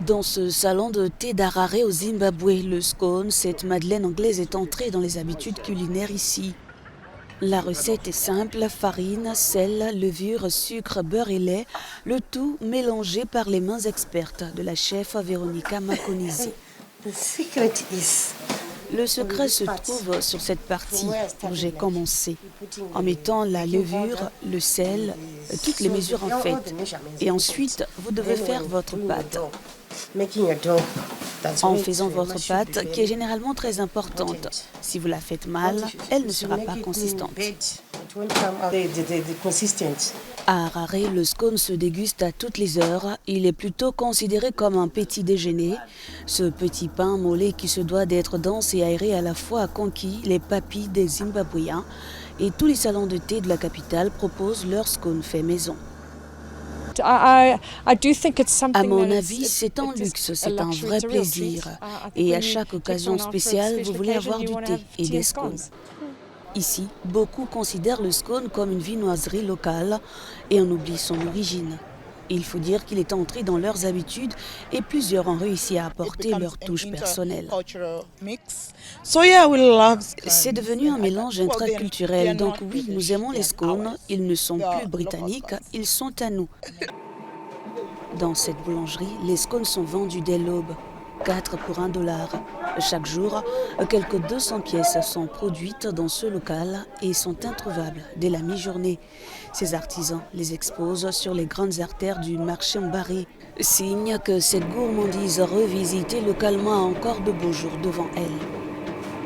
Dans ce salon de thé d'Harare au Zimbabwe, le scone, cette madeleine anglaise, est entrée dans les habitudes culinaires ici. La recette est simple, farine, sel, levure, sucre, beurre et lait, le tout mélangé par les mains expertes de la chef Veronica Makonisi. Le secret se trouve sur cette partie où j'ai commencé, en mettant la levure, le sel, toutes les mesures en fait. Et ensuite, vous devez faire votre pâte. En faisant votre pâte, qui est généralement très importante. Si vous la faites mal, elle ne sera pas consistante. À Harare, le scone se déguste à toutes les heures. Il est plutôt considéré comme un petit déjeuner. Ce petit pain mollet qui se doit d'être dense et aéré à la fois a conquis les papilles des Zimbabwéens. Et tous les salons de thé de la capitale proposent leur scone fait maison. À mon avis, c'est un luxe, c'est un vrai plaisir. Et à chaque occasion spéciale, vous voulez avoir du thé et des scones. Ici, beaucoup considèrent le scone comme une viennoiserie locale et en oublient son origine. Il faut dire qu'il est entré dans leurs habitudes et plusieurs ont réussi à apporter leur touche personnelle. C'est devenu un mélange intraculturel, donc oui, nous aimons les scones, ils ne sont plus britanniques, ils sont à nous. Dans cette boulangerie, les scones sont vendus dès l'aube, 4 pour $1. Chaque jour, quelques 200 pièces sont produites dans ce local et sont introuvables dès la mi-journée. Ces artisans les exposent sur les grandes artères du marché Mbari, signe que cette gourmandise revisitée localement a encore de beaux jours devant elle.